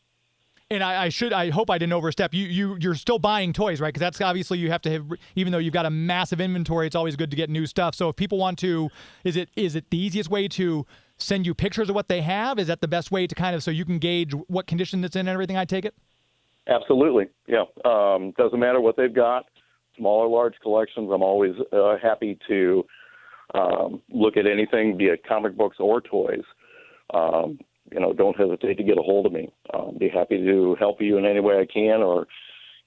And I hope I didn't overstep. You're still buying toys, right? Because that's obviously you have to have, even though you've got a massive inventory, it's always good to get new stuff. So if people want to, is it the easiest way to send you pictures of what they have? Is that the best way to kind of, so you can gauge what condition it's in and everything, I take it? Absolutely. Yeah. Doesn't matter what they've got, small or large collections. I'm always happy to look at anything, be it comic books or toys. Don't hesitate to get a hold of me. Be happy to help you in any way I can, or,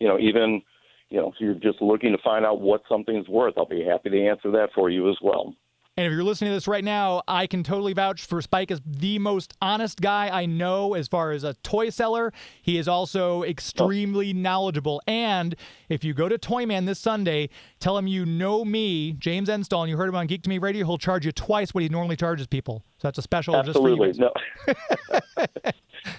even, if you're just looking to find out what something's worth, I'll be happy to answer that for you as well. And if you're listening to this right now, I can totally vouch for Spike as the most honest guy I know as far as a toy seller. He is also extremely knowledgeable. And if you go to ToyMan this Sunday, tell him you know me, James Enstall, and you heard him on Geek to Me Radio, he'll charge you twice what he normally charges people. So that's a special. Absolutely. Just for you. No.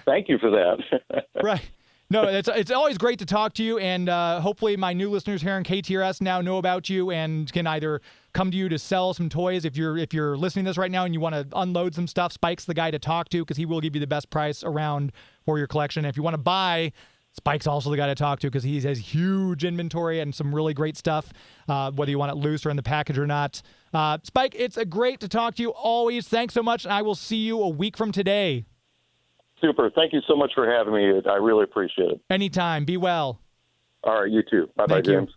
Thank you for that. Right. No, it's always great to talk to you, and hopefully my new listeners here on KTRS now know about you and can either come to you to sell some toys. If you're listening to this right now and you want to unload some stuff, Spike's the guy to talk to because he will give you the best price around for your collection. And if you want to buy, Spike's also the guy to talk to because he has huge inventory and some really great stuff, whether you want it loose or in the package or not. Spike, it's great to talk to you always. Thanks so much, and I will see you a week from today. Super. Thank you so much for having me. I really appreciate it. Anytime. Be well. All right. You too. Bye-bye, James.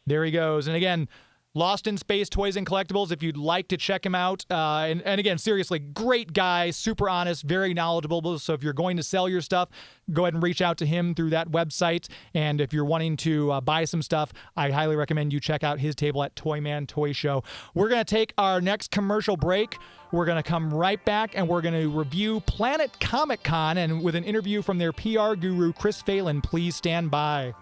There he goes. And again, Lost in Space Toys and Collectibles, if you'd like to check him out. And again, seriously, great guy, super honest, very knowledgeable. So if you're going to sell your stuff, go ahead and reach out to him through that website. And if you're wanting to buy some stuff, I highly recommend you check out his table at ToyMan Toy Show. We're going to take our next commercial break. We're going to come right back, and we're going to review Planet Comicon, and with an interview from their PR guru, Chris Phelan. Please stand by.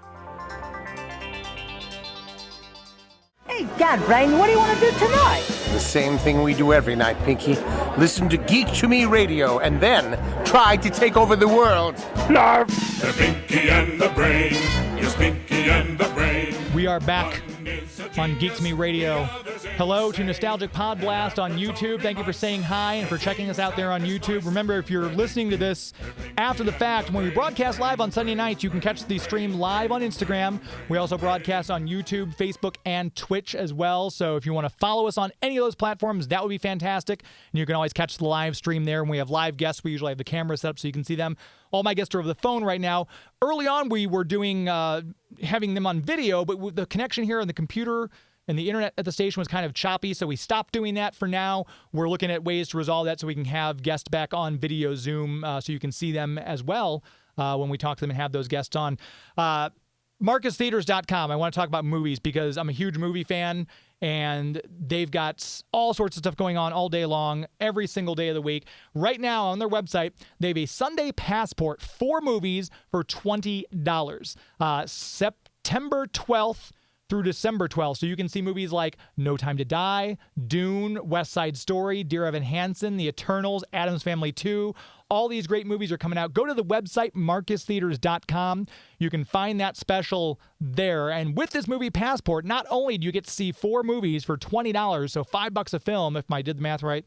Hey, God, Brain, what do you want to do tonight? The same thing we do every night, Pinky. Listen to Geek to Me Radio and then try to take over the world. Narf! The Pinky and the Brain. Yes, Pinky and the Brain. We are back on Geek to Me Radio. Hello to Nostalgic Pod Blast on YouTube. Thank you for saying hi and for checking us out there on YouTube. Remember, if you're listening to this after the fact, when we broadcast live on Sunday nights, you can catch the stream live on Instagram. We also broadcast on YouTube, Facebook, and Twitch as well. So if you want to follow us on any of those platforms, that would be fantastic. And you can always catch the live stream there. When we have live guests, we usually have the camera set up so you can see them. All my guests are over the phone right now. Early on, we were doing having them on video, but with the connection here on the computer and the internet at the station was kind of choppy, so we stopped doing that for now. We're looking at ways to resolve that so we can have guests back on video Zoom so you can see them as well when we talk to them and have those guests on. MarcusTheaters.com. I want to talk about movies because I'm a huge movie fan, and they've got all sorts of stuff going on all day long, every single day of the week. Right now on their website, they have a Sunday passport, 4 movies for $20. September 12th through December 12th. So you can see movies like No Time to Die, Dune, West Side Story, Dear Evan Hansen, The Eternals, Addams Family 2. All these great movies are coming out. Go to the website, MarcusTheaters.com. You can find that special there. And with this movie passport, not only do you get to see 4 movies for $20, so $5 a film, if I did the math right.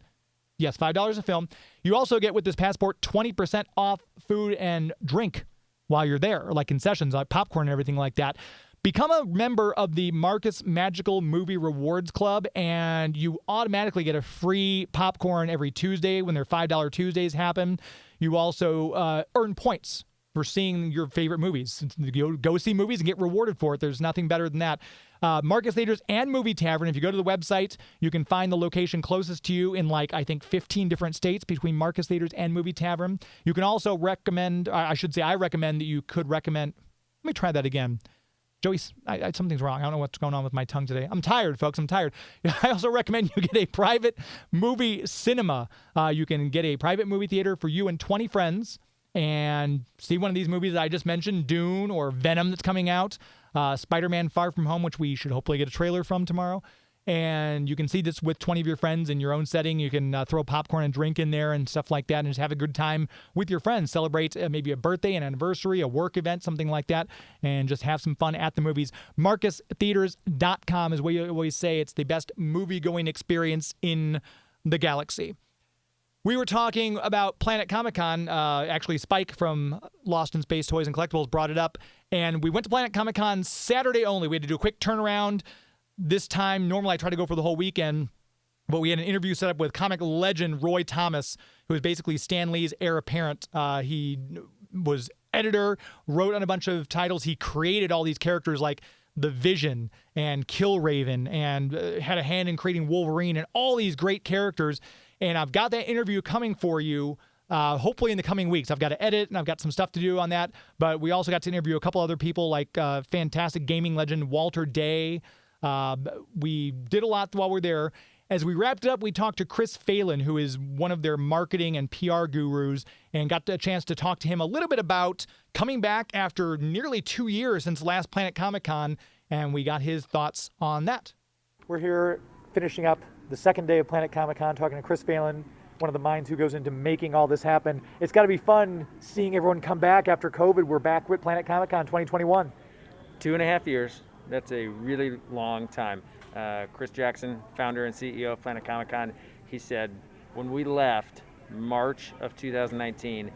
Yes, $5 a film. You also get with this passport 20% off food and drink while you're there, like concessions, like popcorn and everything like that. Become a member of the Marcus Magical Movie Rewards Club, and you automatically get a free popcorn every Tuesday when their $5 Tuesdays happen. You also earn points for seeing your favorite movies. Go see movies and get rewarded for it. There's nothing better than that. Marcus Theaters and Movie Tavern. If you go to the website, you can find the location closest to you in I think 15 different states between Marcus Theaters and Movie Tavern. You can also recommend, I recommend that you could recommend, let me try that again. Joey, something's wrong. I don't know what's going on with my tongue today. I'm tired, folks. I'm tired. I also recommend you get a private movie cinema. You can get a private movie theater for you and 20 friends and see one of these movies that I just mentioned, Dune or Venom that's coming out, Spider-Man Far From Home, which we should hopefully get a trailer from tomorrow. And you can see this with 20 of your friends in your own setting. You can throw popcorn and drink in there and stuff like that and just have a good time with your friends. Celebrate maybe a birthday, an anniversary, a work event, something like that, and just have some fun at the movies. MarcusTheaters.com is where you always say it's the best movie-going experience in the galaxy. We were talking about Planet Comicon. Actually, Spike from Lost in Space Toys and Collectibles brought it up. And we went to Planet Comicon Saturday only. We had to do a quick turnaround. This time, normally I try to go for the whole weekend, but we had an interview set up with comic legend Roy Thomas, who is basically Stan Lee's heir apparent. He was editor, wrote on a bunch of titles. He created all these characters like the Vision and Killraven and had a hand in creating Wolverine and all these great characters. And I've got that interview coming for you. Hopefully in the coming weeks. I've got to edit and I've got some stuff to do on that. But we also got to interview a couple other people like fantastic gaming legend Walter Day. We did a lot while we're there. As we wrapped it up, we talked to Chris Phelan, who is one of their marketing and PR gurus, and got a chance to talk to him a little bit about coming back after nearly 2 years since last Planet Comicon, and we got his thoughts on that. We're here finishing up the second day of Planet Comicon, talking to Chris Phelan, one of the minds who goes into making all this happen. It's got to be fun seeing everyone come back after COVID. We're back with Planet Comicon 2021. 2.5 years. That's a really long time. Chris Jackson, founder and CEO of Planet Comicon, he said, when we left March of 2019,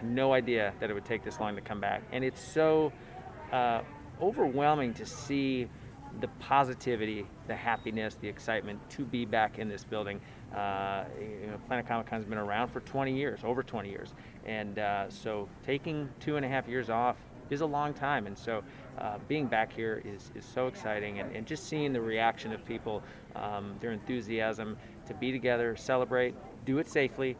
no idea that it would take this long to come back. And it's so overwhelming to see the positivity, the happiness, the excitement to be back in this building. Planet Comicon's been around for 20 years, over 20 years. And so taking 2.5 years off is a long time. And so being back here is so exciting, and just seeing the reaction of people, their enthusiasm to be together, celebrate, do it safely,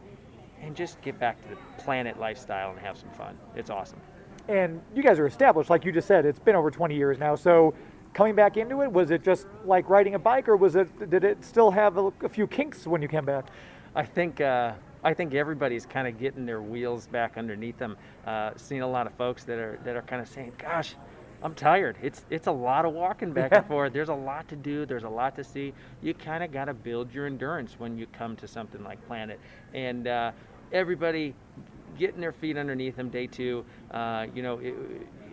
and just get back to the planet lifestyle and have some fun. It's awesome. And you guys are established, like you just said, it's been over 20 years now. So coming back into it, was it just like riding a bike, or did it still have a few kinks when you came back? I think everybody's kind of getting their wheels back underneath them. Seeing a lot of folks that are kind of saying, "Gosh, I'm tired. It's a lot of walking back and forth. There's a lot to do. There's a lot to see. You kind of got to build your endurance when you come to something like Planet." And everybody getting their feet underneath them day two.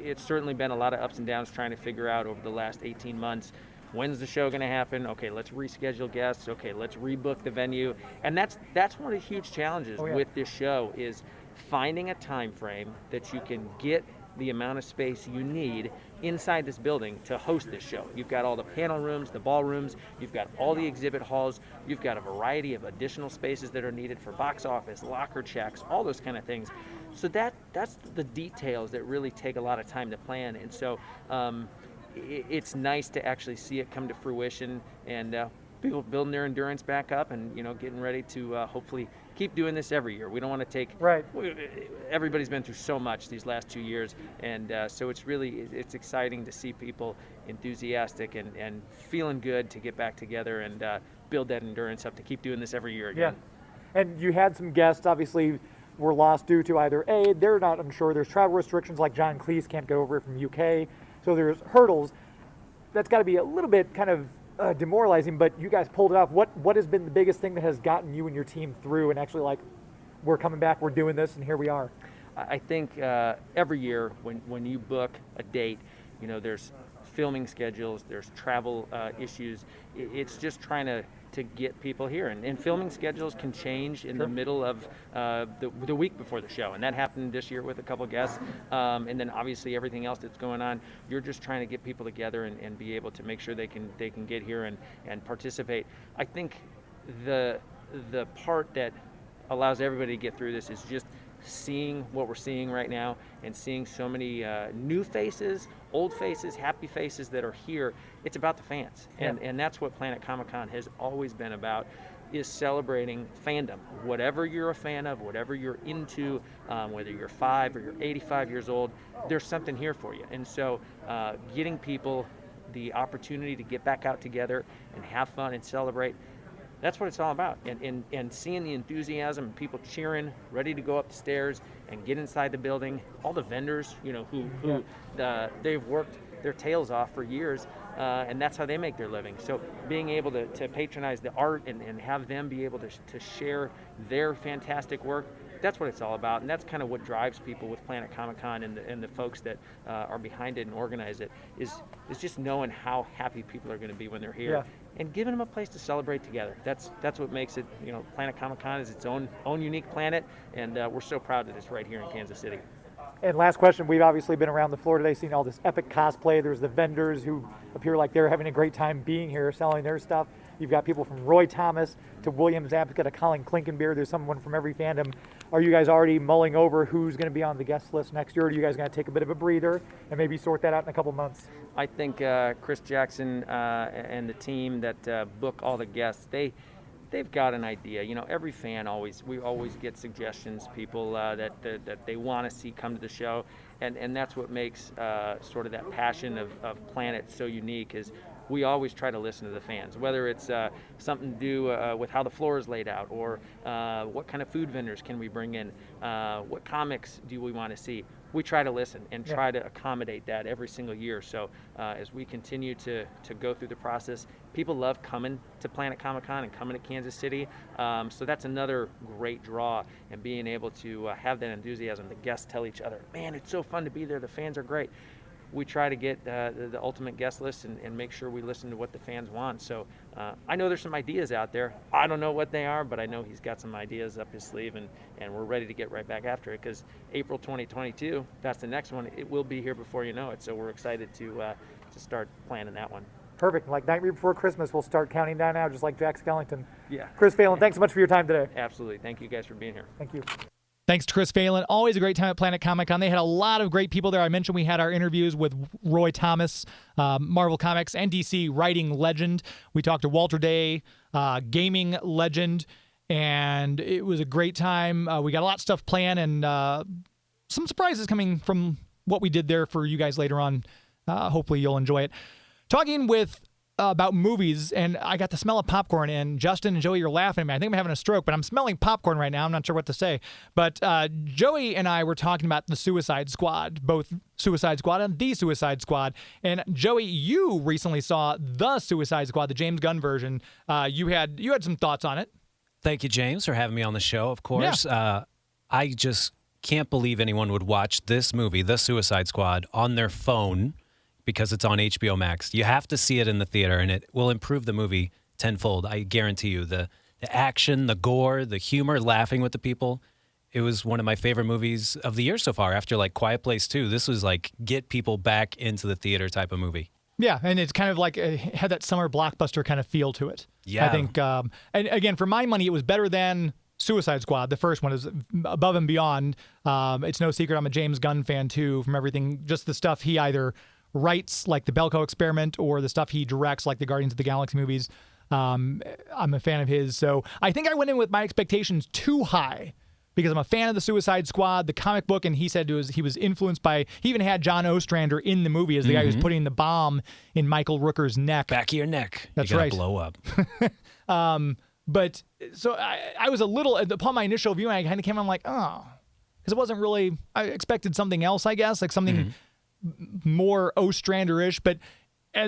It's certainly been a lot of ups and downs trying to figure out over the last 18 months. When's the show going to happen? Okay, let's reschedule guests. Okay, let's rebook the venue. And that's one of the huge challenges with this show, is finding a time frame that you can get the amount of space you need inside this building to host this show. You've got all the panel rooms, the ballrooms, you've got all the exhibit halls, you've got a variety of additional spaces that are needed for box office, locker checks, all those kind of things. So that's the details that really take a lot of time to plan. And so it's nice to actually see it come to fruition, and people building their endurance back up, and getting ready to hopefully keep doing this every year. We don't want to take everybody's been through so much these last 2 years, and so it's exciting to see people enthusiastic and feeling good to get back together and build that endurance up to keep doing this every year again. Yeah. And you had some guests obviously were lost due to either they're not unsure, there's travel restrictions, like John Cleese can't go over from UK, so there's hurdles. That's got to be a little bit kind of demoralizing, but you guys pulled it off. What has been the biggest thing that has gotten you and your team through, and actually like, we're coming back, we're doing this, and here we are? I think every year when you book a date, there's filming schedules, there's travel issues. It's just trying to to get people here. And filming schedules can change in the middle of the week before the show, and that happened this year with a couple guests. And then obviously everything else that's going on, you're just trying to get people together and be able to make sure they can get here and participate. I think the part that allows everybody to get through this is just seeing what we're seeing right now and seeing so many new faces, old faces, happy faces that are here. It's about the fans. And that's what Planet Comicon has always been about, is celebrating fandom. Whatever you're a fan of, whatever you're into, whether you're 5 or you're 85 years old, there's something here for you. And so getting people the opportunity to get back out together and have fun and celebrate, that's what it's all about. And seeing the enthusiasm, people cheering, ready to go up the stairs and get inside the building. All the vendors, who they've worked their tails off for years, and that's how they make their living. So being able to patronize the art and have them be able to share their fantastic work, that's what it's all about. And that's kind of what drives people with Planet Comicon and the folks that are behind it and organize it, is just knowing how happy people are going to be when they're here. And giving them a place to celebrate together. That's what makes it, Planet Comicon is its own unique planet, and we're so proud that it's right here in Kansas City. And last question, we've obviously been around the floor today, seeing all this epic cosplay. There's the vendors who appear like they're having a great time being here, selling their stuff. You've got people from Roy Thomas to William Zabka to Colin Klinkenbeer. There's someone from every fandom. Are you guys already mulling over who's going to be on the guest list next year? Or are you guys going to take a bit of a breather and maybe sort that out in a couple months? I think Chris Jackson and the team that book all the guests, they've got an idea. Every fan we always get suggestions, people that they want to see come to the show, and that's what makes sort of that passion of Planet so unique, is we always try to listen to the fans, whether it's something to do with how the floor is laid out, or what kind of food vendors can we bring in, what comics do we want to see. We try to listen and try to accommodate that every single year. So as we continue to go through the process, people love coming to Planet Comicon and coming to Kansas City. So that's another great draw, and being able to have that enthusiasm. The guests tell each other, man, it's so fun to be there. The fans are great. We try to get the ultimate guest list and make sure we listen to what the fans want. So I know there's some ideas out there. I don't know what they are, but I know he's got some ideas up his sleeve, and we're ready to get right back after it, because April 2022, that's the next one. It will be here before you know it. So we're excited to start planning that one. Perfect. Like Nightmare Before Christmas, we'll start counting down now, just like Jack Skellington. Yeah. Chris Phelan, thanks so much for your time today. Absolutely. Thank you guys for being here. Thank you. Thanks to Chris Phelan. Always a great time at Planet Comicon. They had a lot of great people there. I mentioned we had our interviews with Roy Thomas, Marvel Comics and DC writing legend. We talked to Walter Day, gaming legend, and it was a great time. We got a lot of stuff planned, and some surprises coming from what we did there for you guys later on. Hopefully you'll enjoy it. Talking with about movies, and I got the smell of popcorn, and Justin and Joey are laughing at me. I think I'm having a stroke, but I'm smelling popcorn right now. I'm not sure what to say. But Joey and I were talking about the Suicide Squad, both Suicide Squad and The Suicide Squad. And Joey, you recently saw The Suicide Squad, the James Gunn version. You had some thoughts on it. Thank you, James, for having me on the show, of course. Yeah. I just can't believe anyone would watch this movie, The Suicide Squad, on their phone, because it's on HBO Max. You have to see it in the theater, and it will improve the movie tenfold. I guarantee you. The action, the gore, the humor, laughing with the people. It was one of my favorite movies of the year so far. After like Quiet Place 2, this was like get people back into the theater type of movie. Yeah, and it's kind of like it had that summer blockbuster kind of feel to it. Yeah. I think, and again, for my money, it was better than Suicide Squad. The first one is above and beyond. It's no secret I'm a James Gunn fan too, from everything, just the stuff he either writes, like the Belko Experiment, or the stuff he directs, like the Guardians of the Galaxy movies. I'm a fan of his. So I think I went in with my expectations too high, because I'm a fan of the Suicide Squad, the comic book, and he said he was influenced by, he even had John Ostrander in the movie as the guy who's putting the bomb in Michael Rooker's neck. Back of your neck. That's You're right. Blow up. But so I was a little, upon my initial viewing, I kind of came on like, oh, because it wasn't really, I expected something else, I guess, like something more Ostrander-ish, but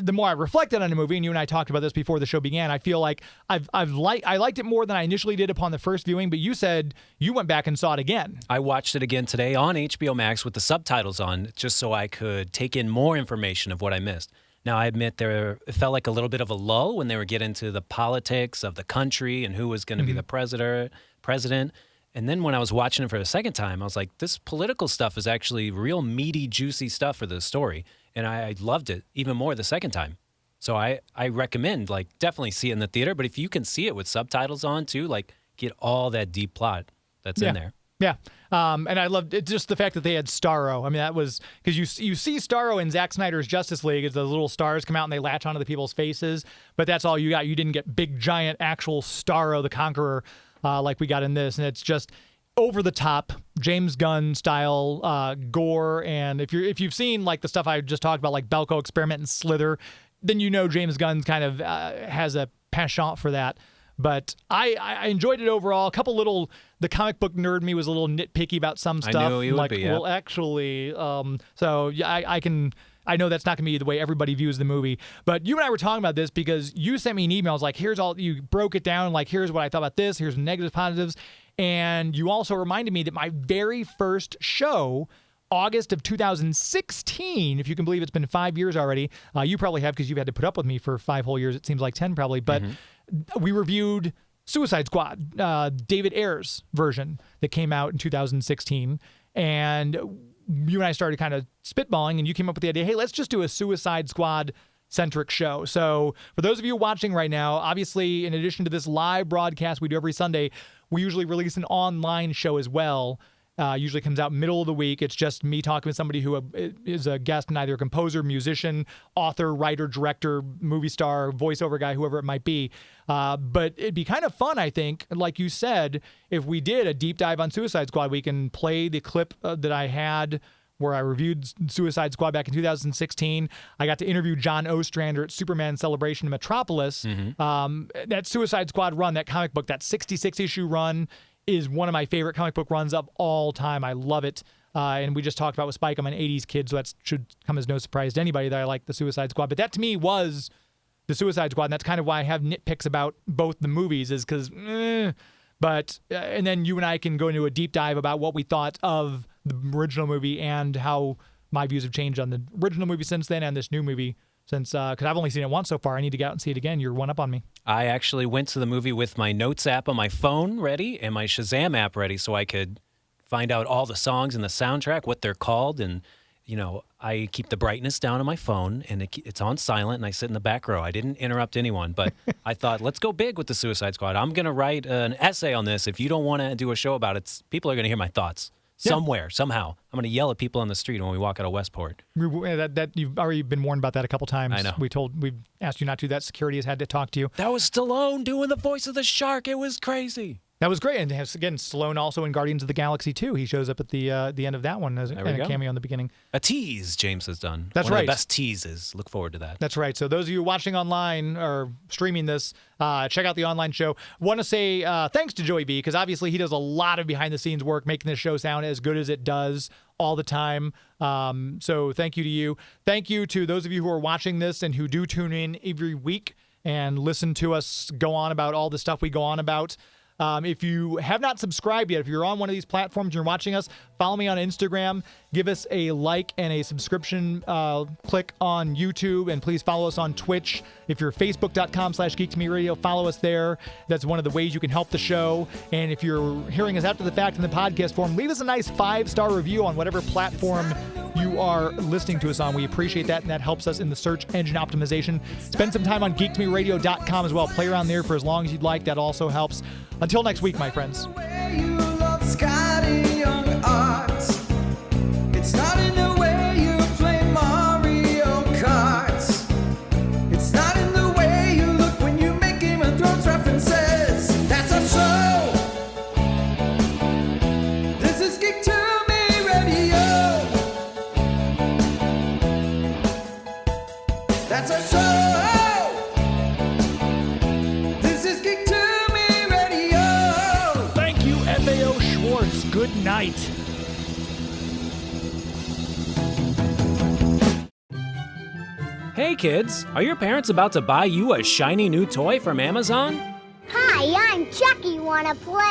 the more I reflected on the movie, and you and I talked about this before the show began, I feel like I liked it more than I initially did upon the first viewing, but you said you went back and saw it again. I watched it again today on HBO Max with the subtitles on, just so I could take in more information of what I missed. Now, I admit it felt like a little bit of a lull when they were getting into the politics of the country and who was going to be the president. And then when I was watching it for the second time, I was like, this political stuff is actually real meaty, juicy stuff for the story. And I loved it even more the second time. So I recommend, like, definitely see it in the theater. But if you can see it with subtitles on, too, like, get all that deep plot that's in there. Yeah. And I loved it, just the fact that they had Starro. I mean, that was because you see Starro in Zack Snyder's Justice League as the little stars come out and they latch onto the people's faces. But that's all you got. You didn't get big, giant, actual Starro the Conqueror like we got in this. And it's just over the top, James Gunn style gore. And if you've seen like the stuff I just talked about, like Belko Experiment and Slither, then you know James Gunn kind of has a penchant for that. But I enjoyed it overall. A couple little, the comic book nerd me was a little nitpicky about some stuff. I knew you would be, well, actually, so yeah, I know that's not going to be the way everybody views the movie. But you and I were talking about this because you sent me an email. I was like, here's all, you broke it down. Like, here's what I thought about this. Here's negatives, positives. And you also reminded me that my very first show, August of 2016, if you can believe it's been 5 years already. You probably have because you've had to put up with me for 5 whole years. It seems like 10 probably. But we reviewed Suicide Squad, David Ayer's version that came out in 2016. And you and I started kind of spitballing, and you came up with the idea, hey, let's just do a Suicide Squad-centric show. So for those of you watching right now, obviously, in addition to this live broadcast we do every Sunday, we usually release an online show as well. Usually comes out middle of the week. It's just me talking with somebody who is a guest and either a composer, musician, author, writer, director, movie star, voiceover guy, whoever it might be. But it'd be kind of fun, I think, like you said, if we did a deep dive on Suicide Squad. We can play the clip that I had where I reviewed Suicide Squad back in 2016. I got to interview John Ostrander at Superman Celebration in Metropolis. That Suicide Squad run, that comic book, that 66-issue run, is one of my favorite comic book runs of all time. I love it. And we just talked about with Spike, I'm an 80s kid, so that should come as no surprise to anybody that I like the Suicide Squad. But that to me was the Suicide Squad, and that's kind of why I have nitpicks about both the movies, is because, but, and then you and I can go into a deep dive about what we thought of the original movie and how my views have changed on the original movie since then and this new movie since, because I've only seen it once so far. I need to get out and see it again. You're one up on me. I actually went to the movie with my Notes app on my phone ready and my Shazam app ready so I could find out all the songs and the soundtrack, what they're called. And, you know, I keep the brightness down on my phone and it's on silent and I sit in the back row. I didn't interrupt anyone, but I thought, let's go big with the Suicide Squad. I'm going to write an essay on this. If you don't want to do a show about it, people are going to hear my thoughts. Somewhere, somehow. I'm going to yell at people on the street when we walk out of Westport. That you've already been warned about that a couple times. I know. We've asked you not to. That security has had to talk to you. That was Stallone doing the voice of the shark. It was crazy. That was great. And again, Stallone also in Guardians of the Galaxy 2. He shows up at the end of that one as a cameo in the beginning. A tease James has done. That's one right. Of the best teases. Look forward to that. That's right. So those of you watching online or streaming this, check out the online show. Want to say thanks to Joey B, because obviously he does a lot of behind-the-scenes work making this show sound as good as it does all the time. So thank you to you. Thank you to those of you who are watching this and who do tune in every week and listen to us go on about all the stuff we go on about. If you have not subscribed yet, if you're on one of these platforms and you're watching us, follow me on Instagram, give us a like and a subscription click on YouTube, and please follow us on Twitch. If you're facebook.com/geek2me-radio, follow us there. That's one of the ways you can help the show. And if you're hearing us after the fact in the podcast form, leave us a nice 5-star review on whatever platform you are listening to us on. We appreciate that, and that helps us in the search engine optimization. Spend some time on geek2me-radio.com as well. Play around there for as long as you'd like. That also helps. Until next week, my friends. It's not in the way you play Mario Kart. It's not in the way you look when you make Game of Thrones references. That's our show. This is Geek to Me Radio. That's our show. This is Geek to Me Radio. Thank you, FAO Schwartz. Good night. Hey kids, are your parents about to buy you a shiny new toy from Amazon? Hi, I'm Chucky. Wanna play?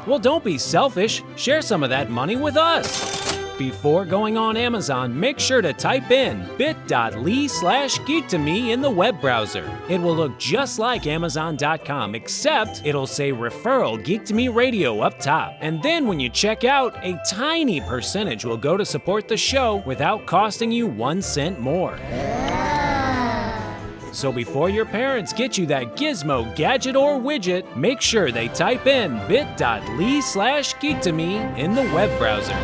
Well, don't be selfish. Share some of that money with us. Before going on Amazon, make sure to type in bit.ly/geek2me in the web browser. It will look just like Amazon.com, except it'll say referral Geek to Me Radio up top. And then when you check out, a tiny percentage will go to support the show without costing you 1 cent more. So before your parents get you that gizmo, gadget, or widget, make sure they type in bit.ly/geek2me in the web browser.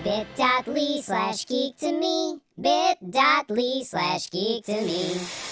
bit.ly/geek2me, bit.ly/geek2me.